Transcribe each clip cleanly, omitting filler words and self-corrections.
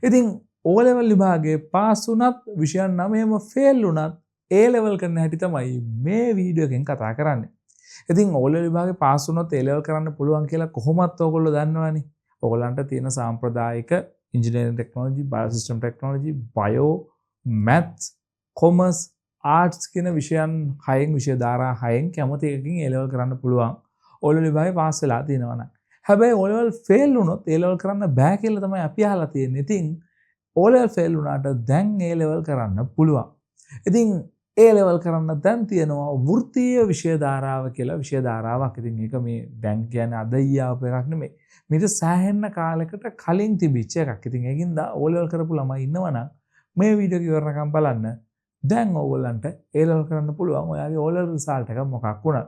ඉතින් O level විභාගයේ pass වුණත් විෂයන් 9ම ෆේල් වුණත් A level කරන්න හැටි තමයි මේ වීඩියෝ එකෙන් කතා කරන්නේ. ඉතින් O level විභාගේ පාස් වුණොත් A level කරන්න පුළුවන් කියලා කොහොමත් ඔයගොල්ලෝ දන්නවනේ. ඔයගොල්ලන්ට තියෙන සාම්ප්‍රදායික engineering technology, biosystem technology, bio, maths, commerce, arts කියන විෂයන් 6න් විෂය ධාරා 6න් කැමති එකකින් A level කරන්න පුළුවන්. O level විභාගේ පාස් වෙලා තියෙනවා නම්. හැබැයි O level fail වුණොත් A level කරන්න බෑ කියලා තමයි අපි අහලා තියෙන්නේ. ඉතින් O level fail වුණාට දැන් A level කරන්න පුළුවන්. ඉතින් A level කරන්න දැන් තියෙනවා වෘත්තීය විෂය ධාරාව කියලා විෂය ධාරාවක්. ඉතින් මේක මේ දැන් කියන්නේ අද ඊයාව එකක් නෙමෙයි. මේක සෑහෙන කාලයකට කලින් තිබිච්ච එකක්. ඉතින් ඒකින්ද O level කරපු ළමයි ඉන්නවනම් මේ වීඩියෝ එක ඉවරනකම් බලන්න. දැන් ඕගොල්ලන්ට A level කරන්න පුළුවන්. ඔයාගේ O level result එක මොකක් වුණත්.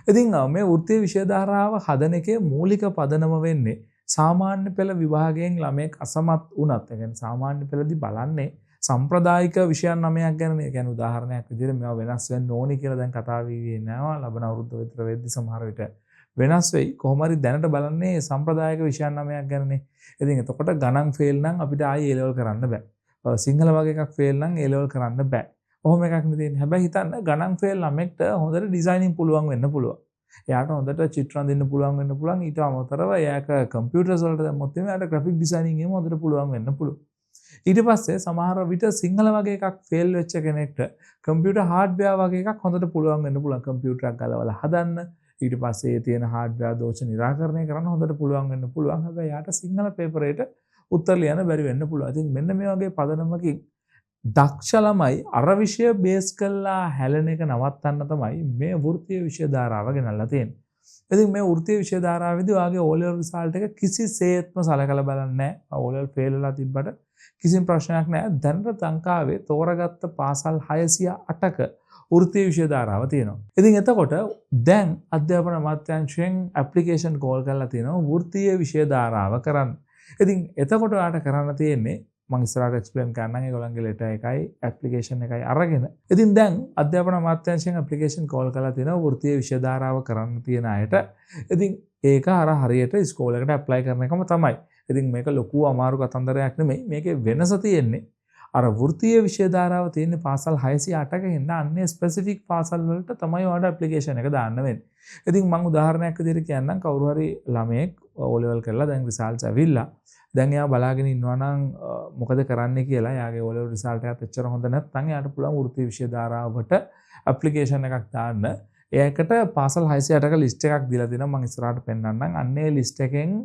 ඉතින් මේ වෘත්තීය විෂය ධාරාව හදන එකේ මූලික පදනම වෙන්නේ සාමාන්‍ය පෙළ විභාගයෙන් ළමයෙක් අසමත් වුණත්. ඒ කියන්නේ සාමාන්‍ය පෙළදී බලන්නේ සම්ප්‍රදායික විෂයන් 9ක් ගැන. ඒ කියන්නේ උදාහරණයක් විදිහට මේවා වෙනස් වෙන්න ඕනි කියලා දැන් කතා වෙන්නේ නැහැ. ලබන අවුරුද්ද විතර වෙද්දි සමහර විට වෙනස් වෙයි. කොහොම හරි දැනට බලන්නේ සම්ප්‍රදායික විෂයන් 9ක් ගැනනේ. ඉතින් එතකොට ගණන් ෆේල් නම් අපිට ආයේ A level කරන්න බෑ. සිංහල වගේ එකක් ෆේල් නම් A level කරන්න බෑ. ඔහොම එකක් නෙ තියෙන්නේ. හැබැයි හිතන්න ගණන් ෆේල් ළමෙක්ට හොඳට ඩිසයිනින් පුළුවන් වෙන්න පුළුවන්. එයාට හොඳට චිත්‍ර අඳින්න පුළුවන් වෙන්න පුළුවන්. ඊට අමතරව එයාට කම්පියුටර්ස් වලට දැම්මොත් එයාට ග්‍රැෆික් ඩිසයිනින් එකම හොඳට පුළුවන් වෙන්න පුළුවන්. ඊට පස්සේ සමහර විට සිංහල වගේ එකක් ෆේල් වෙච්ච කෙනෙක්ට කම්පියුටර් හાર્ඩ්වෙයාර් වගේ එකක් හොඳට පුළුවන් වෙන්න පුළුවන්. කම්පියුටරයක් ගලවලා හදන්න. ඊට පස්සේ තියෙන හાર્ඩ්වෙයාර් දෝෂ නිරාකරණය කරන්න හොඳට පුළුවන් වෙන්න පුළුවන්. හැබැයි යාට සිංහල පේපරේට උත්තර ලියන්න බැරි වෙන්න පුළුවන්. ඉතින් මෙන්න මේ වගේ පදනමකින් දක්ෂ ළමයි අර විෂය බේස් කරලා හැලෙන එක නවත්තන්න තමයි මේ වෘත්තීය විෂය ධාරාව ගෙනල්ලා තියෙන්නේ. ඉතින් මේ වෘත්තීය විෂය ධාරාවේදී ඔයාගේ O level result එක කිසිසේත්ම සලකලා බලන්නේ නැහැ. O level fail වෙලා තිබ්බට කිසිම ප්‍රශ්නයක් නැහැ. දැනට ලංකාවේ තෝරාගත්ත පාසල් 608ක වෘත්තීය විෂය ධාරාව තියෙනවා. ඉතින් එතකොට දැන් අධ්‍යාපන අමාත්‍යාංශයෙන් ඇප්ලිකේෂන් කෝල් කරලා තියෙනවා වෘත්තීය විෂය ධාරාව කරන්න. ඉතින් එතකොට ඔයාලට කරන්න තියෙන්නේ මම ඉස්සරහට එක්ස්ප්ලেইন කරන්නම් ඒගොල්ලන්ගේ ලෙටර් එකයි ඇප්ලිකේෂන් එකයි අරගෙන. ඉතින් දැන් අධ්‍යාපන අමාත්‍යාංශයෙන් ඇප්ලිකේෂන් කෝල් කරලා තියෙනවා වෘත්තීය විෂය ධාරාව කරන්න තියෙන අයට. ඉතින් ඒක අර හරියට ඉස්කෝලේකට ඇප්ලයි කරන එකම තමයි. ඉතින් මේක ලොකු අමාරු කතන්දරයක් නෙමෙයි. මේකේ වෙනස තියෙන්නේ අර වෘත්තීය විෂය ධාරාව තියෙන පාසල් 608ක ඉන්න අන්නේ ස්පෙસિෆික් පාසල් වලට තමයි ඔයාලට ඇප්ලිකේෂන් එක දාන්න වෙන්නේ. ඉතින් මම උදාහරණයක් විදිහට කියන්නම් කවුරු හරි ළමයෙක් O level කරලා දැන් රිසල්ට්ස් ඇවිල්ලා දැන් එයා බලාගෙන ඉන්නවා නම් මොකද කරන්නේ කියලා. එයාගේ O level result එකත් එච්චර හොඳ නැත්නම් එයාට පුළුවන් වෘත්තීය විෂය ධාරාවට ඇප්ලිකේෂන් එකක් දාන්න. ඒකට පාසල් 608ක ලිස්ට් එකක් දීලා දෙනවා. මම ඉස්සරහට පෙන්නන්නම්. අන්නේ ලිස්ට් එකෙන්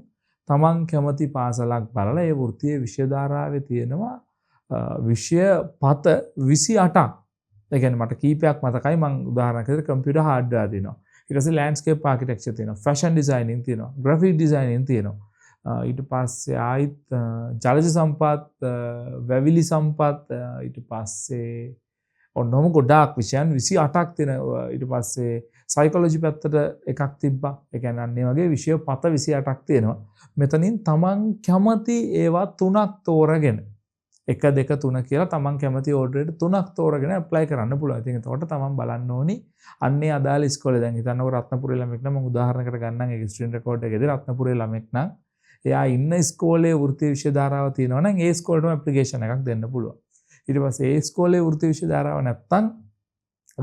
තමන් කැමති පාසලක් බලලා ඒ වෘත්තීය විෂය ධාරාවේ තියෙනවා විෂය පත 28ක්. ඒ කියන්නේ මට කීපයක් මතකයි. මම උදාහරණයක් විදිහට කම්පියුටර් හાર્ඩ්වෙයාර් දෙනවා. ඊට පස්සේ ලෑන්ඩ්ස්කේප් ආකිටෙක්චර් තියෙනවා. ෆැෂන් ඩිසයිනින් තියෙනවා. ග්‍රැෆික් ඩිසයිනින් තියෙනවා. ඊට පස්සේ ආයිත් ජලජ සම්පත්, වැවිලි සම්පත්, ඊට පස්සේ ඔන්නෝම ගොඩාක් විෂයන් 28ක් තියෙනවා. ඊට පස්සේ සයිකොලොජි පැත්තට එකක් තිබ්බා. ඒ කියන්නේ අන්නේ වගේ විෂය පත 28ක් තියෙනවා. මෙතනින් තමන් කැමති ඒවා 3ක් තෝරගෙන 1 2 3 කියලා තමන් කැමති ඕඩරේට 3ක් තෝරගෙන ඇප්ලයි කරන්න පුළුවන්. ඉතින් එතකොට තමන් බලන්න ඕනි අන්නේ අදාළ ඉස්කෝලේ. දැන් හිතන්නකො රත්නපුරේ ළමෙක් නම් මම උදාහරණයකට ගන්නම්. ඒක ස්ටුඩන්ට් රෙකෝඩ් එකේදී රත්නපුරේ ළමෙක් නම් එයා ඉන්න ඉස්කෝලේ වෘත්තීය විෂය ධාරාව තියෙනවා නම් ඒ ඉස්කෝලේටම ඇප්ලිකේෂන් එකක් දෙන්න පුළුවන්. ඊට පස්සේ ඒ ඉස්කෝලේ වෘත්තීය විෂය ධාරාව නැත්තම්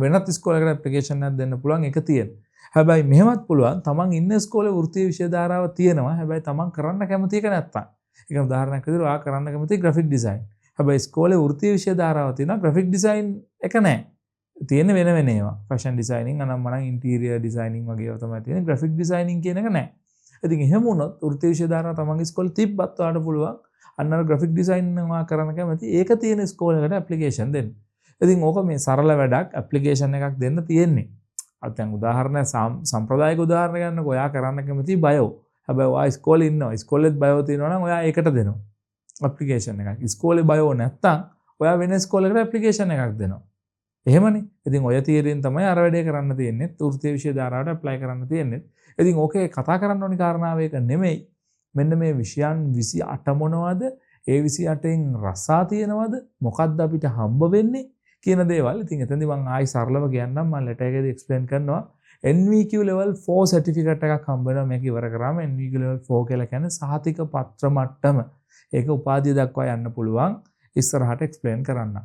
වෙනත් ඉස්කෝලයකට ඇප්ලිකේෂන් එකක් දෙන්න පුළුවන්. ඒක තියෙන. හැබැයි මෙහෙමත් පුළුවන් තමන් ඉන්න ඉස්කෝලේ වෘත්තීය විෂය ධාරාව තියෙනවා. හැබැයි තමන් කරන්න කැමති එක නැත්තම්. ඒක උදාහරණයක් විදිහට ඔයා කරන්න කැමති ග්‍රැෆික් ඩිසයින්. හැබැයි ඉස්කෝලේ වෘත්තීය විෂය ධාරාව තියෙනවා. ග්‍රැෆික් ඩිසයින් එක නැහැ. තියෙන්නේ වෙන වෙන ඒවා. ෆැෂන් ඩිසයිනින් අනම්මනම් ඉන්ටීරියර් ඩිසයිනින් වගේ ඒවා තමයි තියෙන්නේ. ග්‍රැෆික් ඩිසයිනින් කියන එක නැහැ. ඉතින් එහෙම වුණොත් වෘත්තීය විෂය ධාරාව තමන්ගේ ඉස්කෝලේ තිබ්බත් ඔයාලට පුළුවන් අන්න අර ග්‍රැෆික් ඩිසයින් එකවා කරන්න කැමති ඒක තියෙන ඉස්කෝලේකට ඇප්ලිකේෂන් දෙන්න. ඉතින් ඕක මේ සරල වැඩක් ඇප්ලිකේෂන් එකක් දෙන්න තියෙන්නේ. අත් දැන් උදාහරණ සම්ප්‍රදායික උදාහරණ ගන්නකො ඔයා කරන්න කැමති බයෝ. හැබැයි ඔයා ඉස්කෝලේ ඉන්නවා. ඉස්කෝලේත් බයෝ තියෙනවා නම් ඔයා ඒකට දෙනවා. ඇප්ලිකේෂන් එකක්. ඉස්කෝලේ බයෝ නැත්තම් ඔයා වෙන ඉස්කෝලයකට ඇප්ලිකේෂන් එකක් දෙනවා. එහෙමනේ. ඉතින් ඔය තීරයෙන් තමයි අර වැඩේ කරන්න තියෙන්නේ. වෘත්තීය විෂය ධාරාවට ඇප්ලයි කරන්න තියෙන්නේ. ඉතින් ඕකේ කතා කරන්න ඕනි කාරණාව ඒක නෙමෙයි. මෙන්න මේ විෂයන් 28 මොනවද? ඒ 28න් රසා තියෙනවද? මොකද්ද අපිට හම්බ වෙන්නේ කියන දේවල්. ඉතින් එතනදී මම ආයි සරලව කියන්නම්. මම ලෙටර් එකේදී එක්ස්ප්ලেইন කරනවා. NVQ level 4 certificate එකක් හම්බ වෙනවා මේක ඉවර කරාම. NVQ level 4 කියලා කියන්නේ සහතික පත්‍ර මට්ටම. ඒක උපාධිය දක්වා යන්න පුළුවන් ඉස්සරහට එක්ස්ප්ලেইন කරන්න.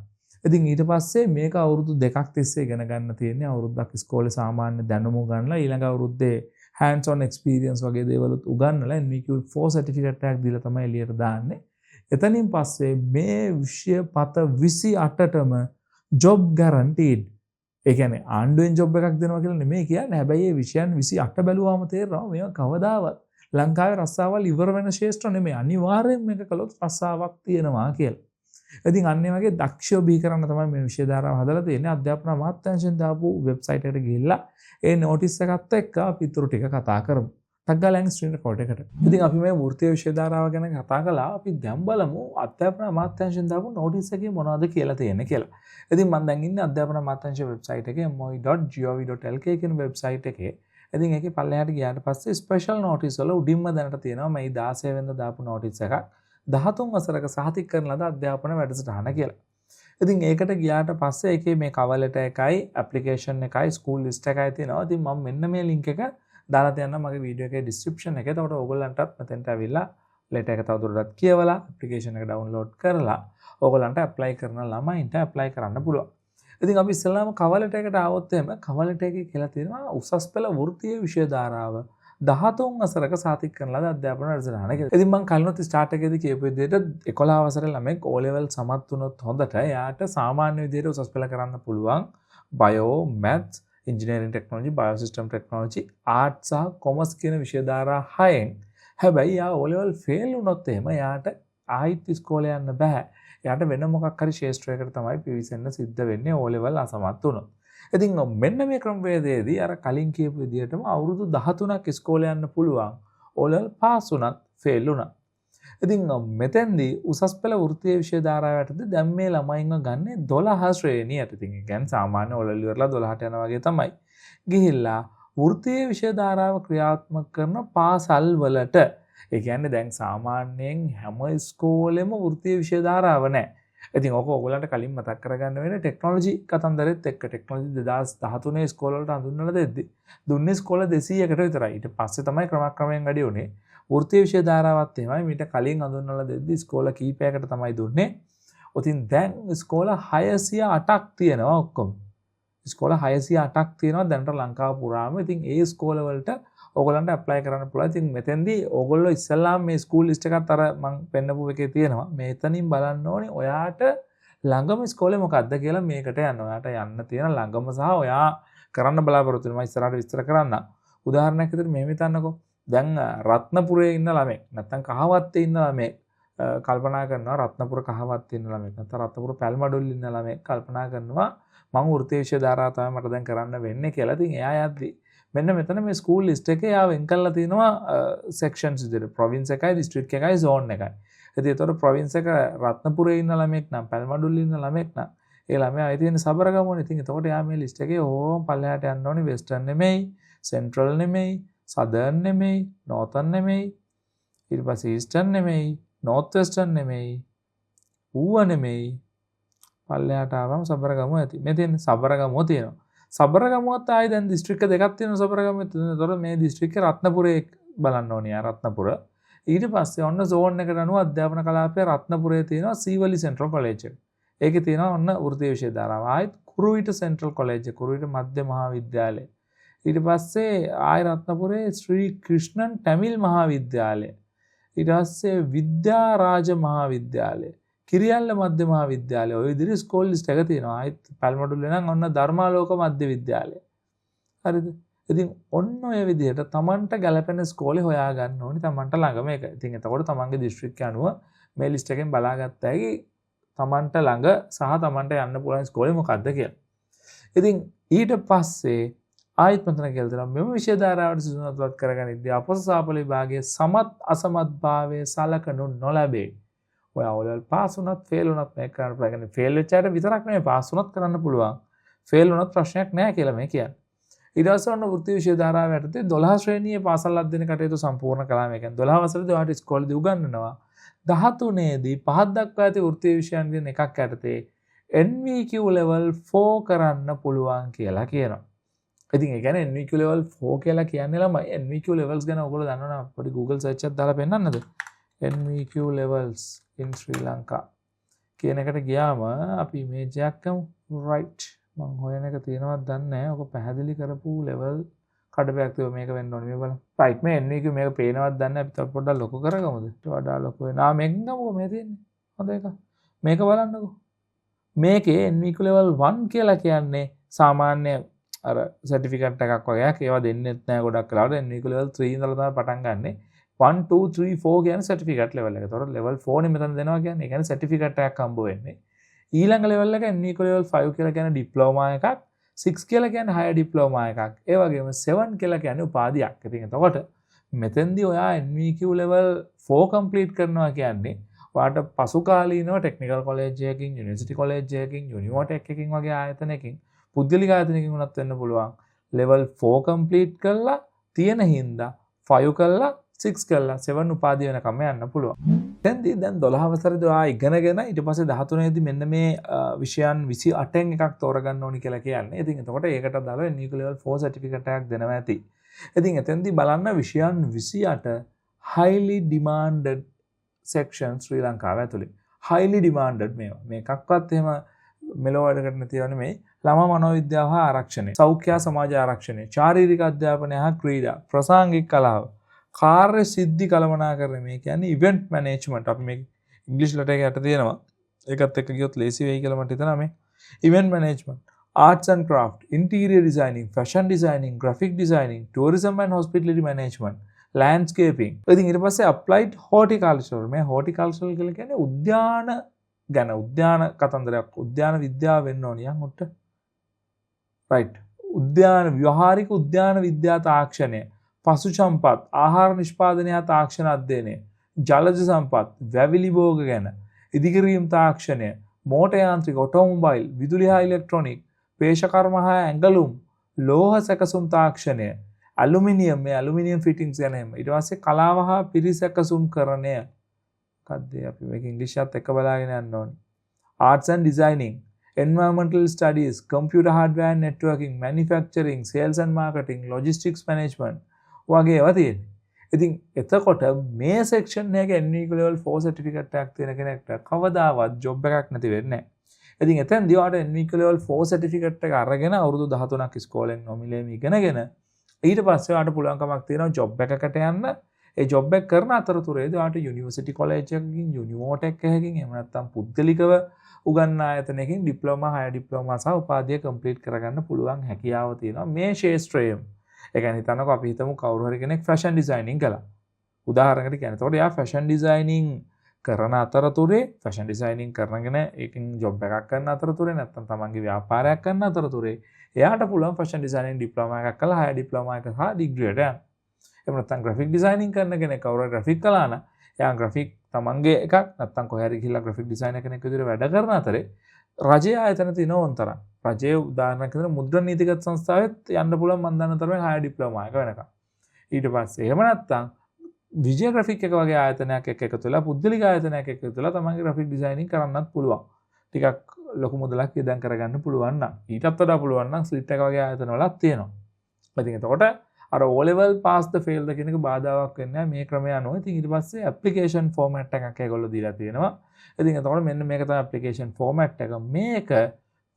ඉතින් ඊට පස්සේ මේක අවුරුදු 2ක් තිස්සේ ඉගෙන ගන්න තියෙන්නේ. අවුරුද්දක් ඉස්කෝලේ සාමාන්‍ය දැනුම ගන්නලා ඊළඟ අවුරුද්දේ hands on experience වගේ දේවලුත් උගන්වලා NVQ4 certificate එකක් දීලා තමයි එළියට දාන්නේ. එතනින් පස්සේ මේ විෂය පත 28ටම job guaranteed. ඒ කියන්නේ ආණ්ඩුවෙන් ජොබ් එකක් දෙනවා කියලා නෙමෙයි කියන්නේ. හැබැයි මේ විෂයන් 28 බැලුවාම තේරෙනවා මේවා කවදාවත් ලංකාවේ රස්සාවල් ඉවර වෙන ශේෂ්ත්‍ර නෙමෙයි. අනිවාර්යෙන් මේක කළොත් රස්සාවක් තියෙනවා කියලා. ඉතින් අන්න ඒ වගේ දක්ෂව බිහි කරන්න තමයි මේ විෂය ධාරාව හදලා තියෙන්නේ. අධ්‍යාපන අමාත්‍යාංශයෙන් දාපු වෙබ්සයිට් එකට ගිහිල්ලා ඒ නෝටිස් එකත් එක්ක අපි ඊටු ටික කතා කරමු. ටග්ගලෙන් ස්ක්‍රීන් රෙකෝඩ් එකට. ඉතින් අපි මේ වෘත්තීය විෂය ධාරාව ගැන කතා කළා. අපි දැන් බලමු අධ්‍යාපන අමාත්‍යාංශයෙන් දාපු නෝටිස් එකේ මොනවද කියලා තියෙන්නේ කියලා. ඉතින් මම දැන් ඉන්නේ අධ්‍යාපන අමාත්‍යාංශයේ වෙබ්සයිට් එකේ moi.gov.lk කියන වෙබ්සයිට් එකේ. ඉතින් ඒකේ පල්ලෙහාට ගියාට පස්සේ ස්පෙෂල් නෝටිස් වල උඩින්ම දැනට තියෙනවා මේ 16 වෙනිදා දාපු නෝටිස් එකක් 13 වසරක සහතික කරන ලද අධ්‍යාපන වැඩසටහන කියලා. ඉතින් ඒකට ගියාට පස්සේ ඒකේ මේ cover letter එකයි application එකයි school list එකයි තියෙනවා. ඉතින් මම මෙන්න මේ link එක දාලා තියන්නම් මගේ වීඩියෝ එකේ description එකේ. එතකොට ඕගොල්ලන්ටත් මෙතෙන්ට ඇවිල්ලා letter එක තවදුරටත් කියවලා application එක download කරලා ඕගොල්ලන්ට apply කරන ළමයින්ට apply කරන්න පුළුවන්. ඉතින් අපි ඉස්සෙල්ලාම cover letter එකට ආවොත් එහෙම cover letter එකේ කියලා තියෙනවා උසස් පෙළ වෘත්තීය විෂය ධාරාව 13 වසරක සාතික කරන ලද අධ්‍යාපන වැඩසටහන කියලා. ඉතින් මම කලිනුත් ස්ටාර්ට් එකේදී කියපු විදිහට 11 වසරේ ළමෙක් O level සමත් වුණොත් හොඳට එයාට සාමාන්‍ය විදිහට උසස් පෙළ කරන්න පුළුවන් bio, maths, engineering technology, biosystem technology, arts සහ commerce කියන විෂය ධාරා 6න්. හැබැයි යා O level fail වුණොත් එහෙම එයාට ආයිත් ඉස්කෝලේ යන්න බෑ. එයාට වෙන මොකක් හරි ශේෂ්ත්‍රයකට තමයි පිවිසෙන්න සිද්ධ වෙන්නේ O level අසමත් වුණොත්. ඉතින් මෙන්න මේ ක්‍රමවේදයේදී අර කලින් කියපු විදිහටම අවුරුදු 13ක් ඉස්කෝලේ යන්න පුළුවන් O level පාස් වුණත් ෆේල් වුණා. ඉතින් මෙතෙන්දී උසස් පෙළ වෘත්තීය විෂය ධාරාව යටතේ දැන් මේ ළමයින්ව ගන්නේ 12 ශ්‍රේණියට. ඉතින් ඒ කියන්නේ සාමාන්‍ය O level ඉවරලා 12ට යනවා වගේ තමයි. ගිහිල්ලා වෘත්තීය විෂය ධාරාව ක්‍රියාත්මක කරන පාසල් වලට. ඒ කියන්නේ දැන් සාමාන්‍යයෙන් හැම ඉස්කෝලෙම වෘත්තීය විෂය ධාරාව නැහැ. ඉතින් ඕක ඔයගොල්ලන්ට කලින් මතක් කරගන්න වෙන්නේ ටෙක්නොලොජි කතන්දරෙත් එක්ක ටෙක්නොලොජි 2013 ඉස්කෝල වලට හඳුන්වලා දෙද්දි දුන්නේ ඉස්කෝල 200කට විතරයි. ඊට පස්සේ තමයි ක්‍රමක්‍රමයෙන් වැඩි උනේ. වෘත්තීය විෂය ධාරාවත් එහෙමයි. මීට කලින් හඳුන්වලා දෙද්දි ඉස්කෝල කීපයකට තමයි දුන්නේ. ඔතින් දැන් ඉස්කෝල 608ක් තියෙනවා ඔක්කොම. ඉස්කෝල 608ක් තියෙනවා දැනට ලංකාව පුරාම. ඉතින් ඒ ඉස්කෝල වලට ඕගොල්ලන්ට ඇප්ලයි කරන්න පුළුවන්. ඉතින් මෙතෙන්දී ඕගොල්ලෝ ඉස්සෙල්ලාම මේ ස්කූල් ලිස්ට් එකත් අර මම පෙන්නපු එකේ තියෙනවා. මෙතනින් බලන්න ඕනේ ඔයාට ළඟම ඉස්කෝලේ මොකක්ද කියලා මේකට යන්න. ඔයාට යන්න තියෙන ළඟම සහ ඔයා කරන්න බලාපොරොත්තු වෙනවා ඉස්සරහට විස්තර කරන්න. උදාහරණයක් විදිහට මෙහෙම හිතන්නකෝ. දැන් රත්නපුරේ ඉන්න ළමෙක් නැත්නම් කහවත්තේ ඉන්න ළමෙක් කල්පනා කරනවා රත්නපුර කහවත්තේ ඉන්න ළමෙක් නැත්නම් රත්නපුර පැල්මඩොල්ලේ ඉන්න ළමෙක් කල්පනා කරනවා මම වෘත්තීය විෂය ධාරාව තමයි මට දැන් කරන්න වෙන්නේ කියලා. ඉතින් එයා යද්දි මෙන්න මෙතන මේ ස්කූල් ලිස්ට් එකේ යා වෙන් කරලා තියෙනවා සෙක්ෂන්ස් විදිහට ප්‍රොවින්ස් එකයි දිස්ත්‍රික්ට් එකයි zone එකයි. ඉතින් ඒතකොට ප්‍රොවින්ස් එක රත්නපුරේ ඉන්න ළමෙක් නම් පැල්මඩුල්ලේ ඉන්න ළමෙක් නම් ඒ ළමයා ආයි තියෙන සබරගමුනේ. ඉතින් ඒතකොට යා මේ ලිස්ට් එකේ ඕම් පල්ලෙහාට යන්න ඕනේ වෙස්ටර්න් නෙමෙයි, සෙන්ට්‍රල් නෙමෙයි, සදර්න් නෙමෙයි, නෝර්තර්න් නෙමෙයි, ඊට පස්සේ ඊස්ටර්න් නෙමෙයි, නෝර්ත් වෙස්ටර්න් නෙමෙයි, ඌව නෙමෙයි. පල්ලෙහාට ආවම සබරගමුව ඇති. මේ තියෙන සබරගමුව තියෙනවා. සබරගමුවත් ආයි දැන් දිස්ත්‍රික්ක දෙකක් තියෙනවා සබරගමුවේ. එතකොට මේ දිස්ත්‍රික්කේ රත්නපුරේ බලන්න ඕනේ යා රත්නපුර. ඊට පස්සේ ඔන්න zone එකට අනුව අධ්‍යාපන කලාපයේ රත්නපුරේ තියෙනවා සීවලි සෙන්ට්‍රල් කොලෙජ් එක. ඒකේ තියෙනවා ඔන්න වෘත්තීය විෂය ධාරාව. ආයිත් කුරුවිට සෙන්ට්‍රල් කොලෙජ් එක, කුරුවිට මධ්‍ය මහාවිද්‍යාලය. ඊට පස්සේ ආයි රත්නපුරේ ශ්‍රී ක්‍රිෂ්ණන් තමිල් මහාවිද්‍යාලය. ඊට පස්සේ විද්‍යාරාජ මහාවිද්‍යාලය. කිරියල්ල මධ්‍ය මහාවිද්‍යාලය. ඔය විදිහට ස්කෝල් ලිස්ට් එක තියෙනවා. ආයිත් පැල්මඩුල්ලේ නම් ඔන්න ධර්මාලෝක මධ්‍ය විද්‍යාලය. හරිද? ඉතින් ඔන්න ඔය විදිහට Tamanට ගැලපෙන ස්කෝලේ හොයාගන්න ඕනි Tamanට ළඟම එක. ඉතින් එතකොට Tamanගේ දිස්ත්‍රික්කය අනුව මේ ලිස්ට් එකෙන් බලාගත්ත හැකි Tamanට ළඟ සහ Tamanට යන්න පුළුවන් ස්කෝලේ මොකක්ද කියලා. ඉතින් ඊට පස්සේ ආයිත් මෙතන කියලා දෙනවා මෙම විෂය ධාරාවට සුදුසුමත් කරගනිද්දී අපොස සාපල විභාගයේ සමත් අසමත් භාවයේ සලකනු නොලැබේ. ඔය අවුලල් පාස් වුණත් ෆේල් වුණත් මේක කරන්න පුළුවන්. ෆේල් වෙච්ච අයට විතරක් නෙමෙයි පාස් වුණත් කරන්න පුළුවන්. ෆේල් වුණත් ප්‍රශ්නයක් නැහැ කියලා මේ කියන්නේ. ඊට පස්සේ ඔන්න වෘත්තීය විෂය ධාරාව යටතේ 12 ශ්‍රේණියේ පාසල් අධ්‍යයන කටයුතු සම්පූර්ණ කළා. මේ කියන්නේ 12 වසරේදී ඔයාලට ඉස්කෝලේදී උගන්වනවා. 13ේදී 5ක් දක්වා ඇති වෘත්තීය විෂයන් ගැන එකක් යටතේ NVQ level 4 කරන්න පුළුවන් කියලා කියනවා. ඉතින් ඒ කියන්නේ NVQ level 4 කියලා කියන්නේ ළමයි NVQ levels ගැන ඔයගොල්ලෝ දන්නවනම් පොඩි Google search එකක් දාලා පෙන්නන්නද? NVQ levels in Sri Lanka කියන එකට ගියාම අපි ඉමේජ් එකක් ගමු. right මම හොයන එක තියෙනවද දන්නේ නැහැ. ඔක පැහැදිලි කරපු level කඩපයක් තිබ්බ මේක වෙන්න ඕනේ මේ බලන්න. right මේ NVQ මේක පේනවද දන්නේ නැහැ. අපි තව පොඩ්ඩක් ලොකු කරගමුද? ඊට වඩා ලොකු වෙනවා. මේක ගමුකෝ මේ තියෙන්නේ. හොඳ එක. මේක බලන්නකෝ. මේකේ NVQ level 1 කියලා කියන්නේ සාමාන්‍ය අර සර්ටිෆිකේට් එකක් වගේක්. ඒවා දෙන්නෙත් නැහැ ගොඩක් වෙලාවට. NVQ level 3 ඉඳලා තමයි පටන් ගන්නෙ. 1 2 3 4 කියන්නේ සර්ටිෆිකේට් level එක. ඒතකොට level 4 නේ මෙතන දෙනවා කියන්නේ. ඒ කියන්නේ සර්ටිෆිකේට් එකක් හම්බ වෙන්නේ. ඊළඟ level එක NVQ level 5 කියලා කියන්නේ ඩිප්ලෝමා එකක්. 6 කියලා කියන්නේ higher diploma එකක්. ඒ වගේම 7 කියලා කියන්නේ උපාධියක්. ඉතින් එතකොට මෙතෙන්දී ඔයා NVQ level 4 complete කරනවා කියන්නේ ඔයාට පසු කාලීනව ටෙක්නිකල් කොලෙජ් එකකින්, යුනිවර්සිටි කොලෙජ් එකකින්, යුනිවර්ටෙක් එකකින් වගේ ආයතනයකින්, පුද්ගලික ආයතනයකින් උනත් වෙන්න පුළුවන්. level 4 complete කරලා තියෙන හින්දා 5 කරලා 6 කරලා 7 උපාධිය වෙනකම් යන්න පුළුවන්. දැන් 12 වසරේදී ඔයා ඉගෙනගෙන ඊට පස්සේ 13 දී මෙන්න මේ විෂයන් 28න් එකක් තෝරගන්න ඕනි කියලා කියන්නේ. ඉතින් එතකොට ඒකට දාලා NVQ level 4 certificate එකක් දෙනවා ඇති. ඉතින් එතෙන්දී බලන්න විෂයන් 28 highly demanded section ශ්‍රී ලංකාව ඇතුලේ. highly demanded මේවා. මේකක්වත් එහෙම මෙලෝ වැඩකට නැතිව නෙමෙයි. ළමා මනෝවිද්‍යාව හා ආරක්ෂණය, සෞඛ්‍ය සමාජ ආරක්ෂණය, ශාරීරික අධ්‍යාපනය හා ක්‍රීඩා, ප්‍රසංගික කලාව, කාර්ය සිද්ධි කළමනාකරණය, මේ කියන්නේ ඉවෙන්ට් මැනේජ්මන්ට්. අපි මේ ඉංග්‍රීසි ලෙටර් එකකට තියෙනවා. ඒකත් එක්ක ගියොත් ලේසි වෙයි කියලා මට හිතෙනවා මේ. Event management, arts and craft, interior designing, fashion designing, graphic designing, tourism and hospitality management, landscaping. ඉතින් ඊට පස්සේ අප්ලයිඩ් හෝටිකල්චර්. මේ හෝටිකල්චර් කියලා කියන්නේ උද්‍යාන ගැන, උද්‍යාන කතන්දරයක්, උද්‍යාන විද්‍යාව වෙන්න ඕනිය මුට්ට. right. උද්‍යාන ව්‍යවහාරික උද්‍යාන විද්‍යා තාක්ෂණය, පශු සම්පත්, ආහාර නිෂ්පාදනය හා තාක්ෂණ අධ්‍යයනය, ජලජ සම්පත්, වැවිලි භෝග ගැන, ඉදිකිරීම් තාක්ෂණය, මෝටර් යාන්ත්‍රික, ඔටෝමොබයිල්, විදුලි හා ඉලෙක්ට්‍රොනික, පේෂකර්ම හා ඇඟලුම්, ලෝහ සැකසුම් තාක්ෂණය, ඇලුමිනියම්, මේ ඇලුමිනියම් ෆිටින්ග්ස් ගැන එහෙම. ඊට පස්සේ කලාව හා පිරිසැකසුම් කරණය. මොකද්ද අපි මේක ඉංග්‍රීසියත් එක්ක බලාගෙන යන්න ඕනේ. Arts and designing, environmental studies, computer hardware and networking, manufacturing, sales and marketing, logistics management වගේ ඒවා තියෙනවා. ඉතින් එතකොට මේ section එකේ NVQ level 4 certificate එකක් තියෙන කෙනෙක්ට කවදාවත් job එකක් නැති වෙන්නේ නැහැ. ඉතින් එතෙන්දී ඔයාලට NVQ level 4 certificate එක අරගෙන අවුරුදු 13ක් ඉස්කෝලෙන් නොමිලේම ඉගෙනගෙන ඊට පස්සේ ඔයාලට පුළුවන්කමක් තියෙනවා job එකකට යන්න. ඒ job එක කරන අතරතුරේදී ඔයාලට university college එකකින්, යුනිවර්ටෙක් එකකින්, එහෙම නැත්නම් පුද්ගලිකව උගන්න ආයතනයකින් ඩිප්ලෝමා, හයර් ඩිප්ලෝමා සහ උපාධිය කම්ප්ලීට් කරගන්න පුළුවන් හැකියාව තියෙනවා මේ ශාස්ත්‍රයේම. ඒ කියන්නේ හිතන්නකෝ අපි හිතමු කවුරු හරි කෙනෙක් ෆැෂන් ඩිසයිනින් කළා. උදාහරණයකට කියන්නේ. එතකොට එයා ෆැෂන් ඩිසයිනින් කරන අතරතුරේ, ෆැෂන් ඩිසයිනින් කරනගෙන ඒකෙන් ජොබ් එකක් කරන අතරතුරේ, නැත්නම් තමන්ගේ ව්‍යාපාරයක් කරන අතරතුරේ එයාට පුළුවන් ෆැෂන් ඩිසයිනින් ඩිප්ලෝමා එකක් කළා, හයර් ඩිප්ලෝමා එක සහ ඩිග්‍රියට යන්න. එහෙම නැත්නම් ග්‍රැෆික් ඩිසයිනින් කරන කෙනෙක් කවුරු හරි ග්‍රැෆික් කළා නම් එයා ග්‍රැෆික් තමන්ගේ එකක් නැත්නම් කොහේ හරි ගිහිල්ලා ග්‍රැෆික් ඩිසයිනර් කෙනෙක් විදිහට වැඩ කරන අතරේ රජයේ ආයතන තියෙනවා උන්තරම්. රජයේ උදාහරණයක් විදිහට මුද්‍රණ නීතිගත සංස්ථාවෙත් යන්න පුළුවන් මන් දන්න තරමේ හයර් ඩිප්ලෝමා එක වෙනකම්. ඊට පස්සේ එහෙම නැත්නම් විජය ග්‍රැෆික් එක වගේ ආයතනයක් එක්ක එකතු වෙලා, පුද්ගලික ආයතනයක් එක්ක එකතු වෙලා තමන්ගේ ග්‍රැෆික් ඩිසයිනින් කරන්නත් පුළුවන්. ටිකක් ලොකු මුදලක් ඉදන් කරගන්න පුළුවන් නම්, ඊටත් වඩා පුළුවන් නම් ස්ලිට් එක වගේ ආයතන වලත් තියෙනවා. ඉතින් එතකොට අර O level pass the fail ද කියන එක බාධාවක් වෙන්නේ නැහැ මේ ක්‍රමය අනුව. ඉතින් ඊට පස්සේ application format එකක් ඒගොල්ලෝ දීලා තියෙනවා. ඉතින් එතකොට මෙන්න මේක තමයි application format එක. මේක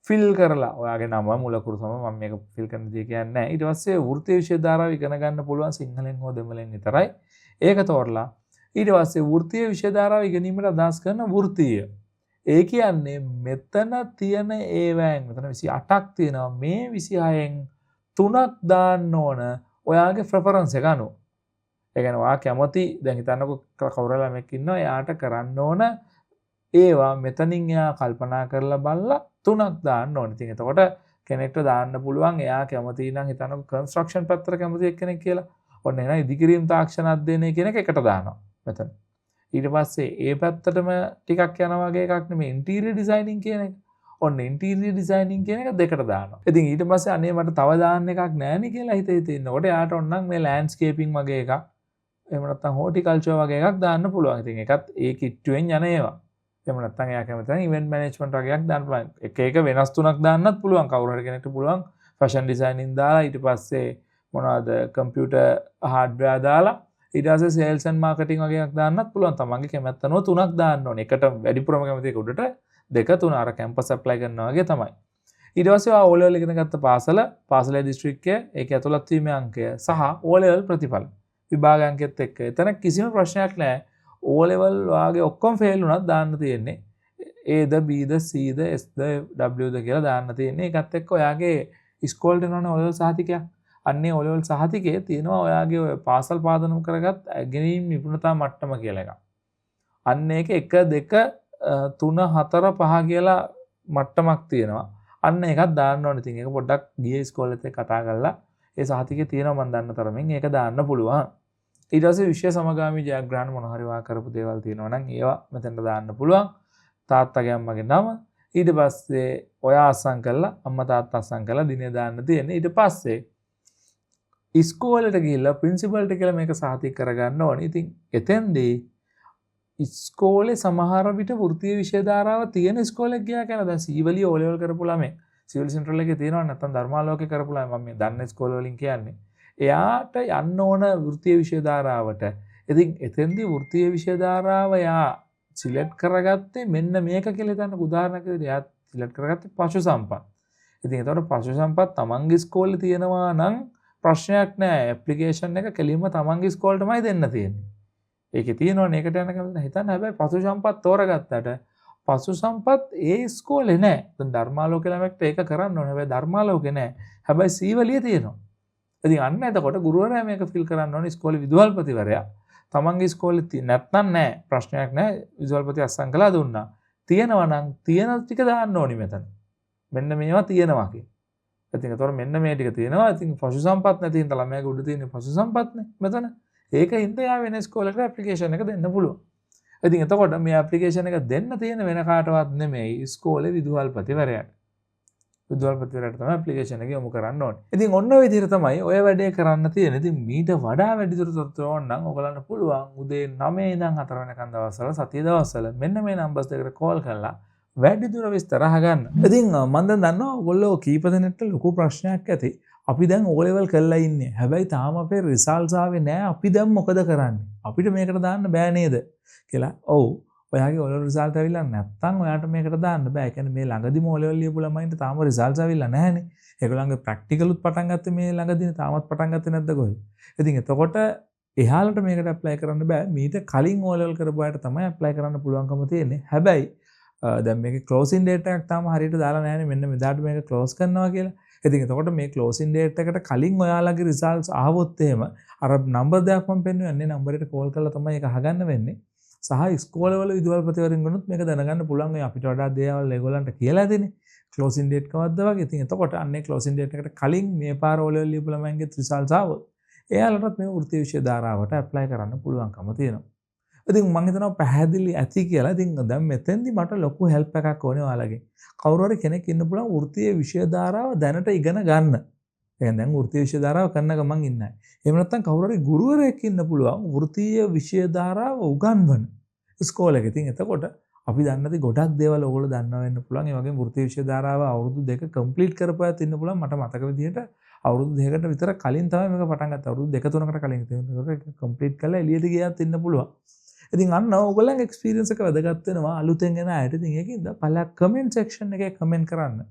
fill කරලා ඔයාගේ නම, මුලකුරු සම මම මේක fill කරන්න දී කියන්නේ නැහැ. ඊට පස්සේ වෘත්තීය විෂය ධාරාව ඉගෙන ගන්න පුළුවන් සිංහලෙන් හෝ දෙමළෙන් විතරයි. ඒක තෝරලා ඊට පස්සේ වෘත්තීය විෂය ධාරාව ඉගෙනීමට අදහස් කරන වෘත්තීය. ඒ කියන්නේ මෙතන තියෙන ඒවැයෙන් මෙතන 28ක් තියෙනවා. මේ 26න් 3ක් දාන්න ඕන ඔයාගේ ප්‍රෙෆරන්ස් එක අනුව. ඒ කියන්නේ ඔයා කැමති දැන් හිතන්නකො කවුරු හරි ළමෙක් ඉන්නවා එයාට කරන්න ඕන ඒවා මෙතනින් එයා කල්පනා කරලා බලලා 3ක් දාන්න ඕනේ. ඉතින් එතකොට කෙනෙක්ට දාන්න පුළුවන් එයා කැමති නම් හිතන්නකො කන්ස්ට්‍රක්ෂන් පැත්තට කැමති එක්කෙනෙක් කියලා. ඔන්න එනවා ඉදිකිරීම් තාක්ෂණ අධ්‍යයනය කියන එක එකට දානවා මෙතන. ඊට පස්සේ ඒ පැත්තටම ටිකක් යනවා වගේ එකක් නෙමෙයි ඉන්ටීරියර් ඩිසයිනින් කියන එක. ඔන්න ඉන්ටීරියර් ඩිසයිනින් කියන එක දෙකට දානවා. ඉතින් ඊට පස්සේ අනේ මට තව දාන්න එකක් නැහැ නේ කියලා හිතේ ඉන්නකොට එයාට ඕනනම් මේ ලෑන්ඩ්ස්කේපින් වගේ එකක් එහෙම නැත්නම් හෝටිකල්චර් වගේ එකක් දාන්න පුළුවන්. ඉතින් ඒකත් ඒ කිට්ටුවෙන් යන ඒවා. එහෙම නැත්නම් එයා කැමති නම් ඉවෙන්ට් මැනේජ්මන්ට් වගේ එකක් දාන්න පුළුවන්. එක වෙනස් තුනක් දාන්නත් පුළුවන්. කවුරු හරි කෙනෙක්ට පුළුවන් ෆැෂන් ඩිසයිනින් දාලා ඊට පස්සේ මොනවද කම්පියුටර් හાર્ඩ්වෙයාර් දාලා ඊට පස්සේ සේල්ස් ඇන්ඩ් මාකටිං වගේ එකක් දාන්නත් පුළුවන්. තමන්ගේ කැමැත්ත අනුව 3ක් දාන්න ඕනේ. එකට වැඩිපුරම කැමති එක උඩට 2 3 අර කැම්පස් ඇප්ලයි කරනවා වගේ තමයි. ඊට පස්සේ ඔයා O level ඉගෙන ගත්ත පාසලේ දිස්ත්‍රික්කය, ඒකේ ඇතුළත් වීමේ අංකය සහ O level ප්‍රතිඵල විභාග අංකෙත් එක්ක. එතන කිසිම ප්‍රශ්නයක් නැහැ. O level වාගේ ඔක්කොම ෆේල් වුණත් දාන්න තියෙන්නේ Aද Bද Cද Sද Wද කියලා දාන්න තියෙන්නේ. ඒකත් එක්ක ඔයාගේ ඉස්කෝලේට යනවනේ O level සහතිකයක්. අන්නේ O level සහතිකයේ තියෙනවා ඔයාගේ ඔය පාසල් පාදනම් කරගත් ගැනීම නිපුණතා මට්ටම කියලා එකක්. අන්න ඒක 1 2 3 4 5 කියලා මට්ටමක් තියෙනවා. අන්න එකක් දාන්න ඕනේ. ඉතින් ඒක පොඩ්ඩක් ගියේ ඉස්කෝලේත් එක්ක කතා කරලා ඒ සහතිකේ තියෙනවා මම දන්න තරමින් ඒක දාන්න පුළුවන්. ඊට පස්සේ විෂය සමගාමී ජයග්‍රහණ මොන හරි වා කරපු දේවල් තියෙනවා නම් ඒවා මෙතනට දාන්න පුළුවන්. තාත්තගේ අම්මගේ නම. ඊට පස්සේ ඔයා අස්සම් කළා අම්මා තාත්තා අස්සම් කළා දිනේ දාන්න තියෙන්නේ. ඊට පස්සේ ඉස්කෝලේට ගිහිල්ලා ප්‍රින්සිපල්ට කියලා මේක සහතික කරගන්න ඕනේ. ඉතින් එතෙන්දී ඉස්කෝලේ සමහර විට වෘත්තීය විෂය ධාරාව තියෙන ඉස්කෝලේක ගියා කියලා දැන් සීවලිය O level කරපු ළමයි සිවිල් සෙන්ටරල් එකේ තියෙනවා නැත්නම් ධර්මාලෝකේ කරපු ළමයි මම මේ දන්න ඉස්කෝල වලින් කියන්නේ. එයාට යන්න ඕන වෘත්තීය විෂය ධාරාවට. ඉතින් එතෙන්දී වෘත්තීය විෂය ධාරාව යා සිලෙක්ට් කරගත්තේ මෙන්න මේක කියලා හිතන්න උදාහරණයක් විදිහට එයා සිලෙක්ට් කරගත්තේ පශු සම්පත්. ඉතින් ඒතකොට පශු සම්පත් තමන්ගේ ඉස්කෝලේ තියෙනවා නම් ප්‍රශ්නයක් නැහැ. ඇප්ලිකේෂන් එක කෙලින්ම තමන්ගේ ඉස්කෝලේටමයි දෙන්න තියෙන්නේ. ඒකේ තියෙනවනේ ඒකට යන කම හිතන්න. හැබැයි පශු සම්පත් තෝරගත්තට පශු සම්පත් ඒ ඉස්කෝලේ නැහැ. දැන් ධර්මාලෝකේ ළමයට ඒක කරන්න ඕනේ. හැබැයි ධර්මාලෝකේ නැහැ. හැබැයි සීවලිය තියෙනවා. ඉතින් අන්න එතකොට ගුරුවරයා මේක ෆිල් කරන්න ඕනේ ඉස්කෝලේ විදුහල්පතිවරයා. තමන්ගේ ඉස්කෝලේ නැත්නම් නැහැ. ප්‍රශ්නයක් නැහැ. විදුහල්පති අස්සම් කළා දුන්නා. තියෙනවා නම් තියෙන ටික දාන්න ඕනි මෙතන. මෙන්න මේවා තියෙනවා කියලා. ඉතින් ඒතකොට මෙන්න මේ ටික තියෙනවා. ඉතින් පශු සම්පත් නැති හින්දා ළමයාගේ උඩ තියෙන පශු සම්පත්නේ මෙතන. ඒක හින්දා යා වෙන ඉස්කෝලේකට ඇප්ලිකේෂන් එක දෙන්න පුළුවන්. ඉතින් එතකොට මේ ඇප්ලිකේෂන් එක දෙන්න තියෙන වෙන කාටවත් නෙමෙයි ඉස්කෝලේ විදුහල්පතිවරයාට. විදුහල්පතිවරයාට තමයි ඇප්ලිකේෂන් එක යොමු කරන්න ඕනේ. ඉතින් ඔන්න ඔය විදිහට තමයි ඔය වැඩේ කරන්න තියෙන. ඉතින් මීට වඩා වැඩිදුර තොරතුරු ඕන නම් ඔයගලන්ට පුළුවන් උදේ 9 ඉඳන් 4 වෙනකන් දවස්වල සතිය දවස්වල මෙන්න මේ නම්බර්ස් දෙකට කෝල් කරලා වැඩිදුර විස්තර අහගන්න. ඉතින් මම දැන් දන්නවා ඔයගොල්ලෝ කීප දෙනෙක්ට ලොකු ප්‍රශ්නයක් ඇති. අපි දැන් O level කරලා ඉන්නේ. හැබැයි තාම අපේ රිසල්ට්ස් ආවේ නැහැ. අපි දැන් මොකද කරන්නේ? අපිට මේකට දාන්න බෑ නේද? කියලා. ඔව්. ඔයාගේ O level රිසල්ට් ඇවිල්ලා නැත්තම් ඔයාට මේකට දාන්න බෑ. ඒ කියන්නේ මේ ළඟදිම O level ලියපු ළමයින්ට තාම රිසල්ට්ස් ඇවිල්ලා නැහැනේ. ඒගොල්ලන්ගේ ප්‍රැක්ටිකලුත් පටන් ගත්තේ මේ ළඟදී තාමත් පටන් ගත්තේ නැද්ද කොහෙද? ඉතින් එතකොට එහාලට මේකට ඇප්ලයි කරන්න බෑ. මීට කලින් O level කරපු අයට තමයි ඇප්ලයි කරන්න පුළුවන්කම තියෙන්නේ. හැබැයි දැන් මේකේ ක්ලෝසින් ඩේට් එකක් තාම හරියට දාලා නැහැනේ. මෙන්න මෙදාට මේක ක්ලෝස් කරනවා කියලා. ඉතින් එතකොට මේ ක්ලෝසින් ඩේට් එකට කලින් ඔයාලගේ රිසල්ට්ස් ආවොත් එහෙම අර නම්බර් දෙකක් මම පෙන්නුවේ අන්නේ නම්බරයට කෝල් කරලා තමයි ඒක අහගන්න වෙන්නේ. සහ ඉස්කෝලවල විදුහල්පතිවරින් ගුණත් මේක දැනගන්න පුළුවන්. ඒ අපිට වඩා දේවල් ඒගොල්ලන්ට කියලා දෙන්නේ. ක්ලෝසින් ඩේට් කවද්ද වගේ. ඉතින් එතකොට අන්නේ ක්ලෝසින් ඩේට් එකට කලින් මේ පාර O level ලියපු ළමයින්ගේ රිසල්ට්ස් ආවොත් එයාලටත් මේ වෘත්තීය විෂය ධාරාවට ඇප්ලයි කරන්න පුළුවන්කම තියෙනවා. ඉතින් මම හිතනවා පැහැදිලි ඇති කියලා. ඉතින් දැන් මෙතෙන්දි මට ලොකු හෙල්ප් එකක් ඕනේ ඔයාලගෙන්. කවුරු හරි කෙනෙක් ඉන්න පුළුවන් වෘත්තීය විෂය ධාරාව දැනට ඉගෙන ගන්න. දැන් වෘත්තීය විෂය ධාරාව කරන ගමන් ඉන්නයි. එහෙම නැත්නම් කවුරු හරි ගුරුවරයෙක් ඉන්න පුළුවන් වෘත්තීය විෂය ධාරාව උගන්වන ඉස්කෝලේක. ඉතින් එතකොට අපි දන්නති ගොඩක් දේවල් ඔයගොල්ලෝ දන්නවා වෙන්න පුළුවන්. ඒ වගේම වෘත්තීය විෂය ධාරාව අවුරුදු 2 කම්ප්ලීට් කරපුවාත් ඉන්න පුළුවන්. මට මතක විදිහට අවුරුදු 2කට විතර කලින් තමයි මේක පටන් ගත්තේ. අවුරුදු 2-3කට කලින්. ඒක කම්ප්ලීට් කරලා එළියට ගියාත් ඉන්න පුළුවන්. ඉතින් අන්න ඔයගොල්ලන්ගේ එක්ස්පීරියන්ස් එක වැදගත් වෙනවා අලුතෙන් එන අයට. ඉතින් ඒකින්ද පළක් කමෙන්ට් සෙක්ෂන් එකේ කමෙන්ට් කරන්න.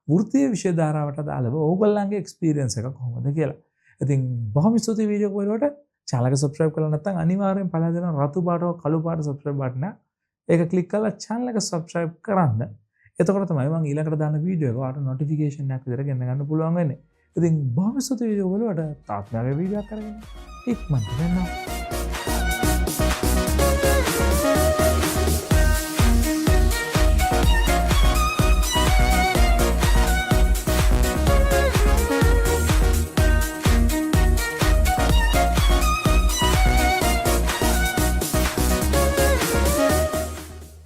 වෘත්තීය විෂය ධාරාවට අදාළව ඔයගොල්ලන්ගේ එක්ස්පීරියන්ස් එක කොහොමද කියලා. ඉතින් බොහොම ස්තුතියි වීඩියෝ එක බලනකොට. channel එක subscribe කරලා නැත්නම් අනිවාර්යෙන් පළල දෙන රතු පාට හෝ කළු පාට subscribe button එක click කරලා channel එක subscribe කරන්න. එතකොට තමයි මම ඊළඟට දාන වීඩියෝ එක ඔයාලට notification එකක් විතර ගෙන්න ගන්න පුළුවන් වෙන්නේ. ඉතින් බොහොම ස්තුතියි වීඩියෝ බලුවට තාත්මයාගේ වීඩියෝ එකක් කරගෙන ඉක්මනට එන්න.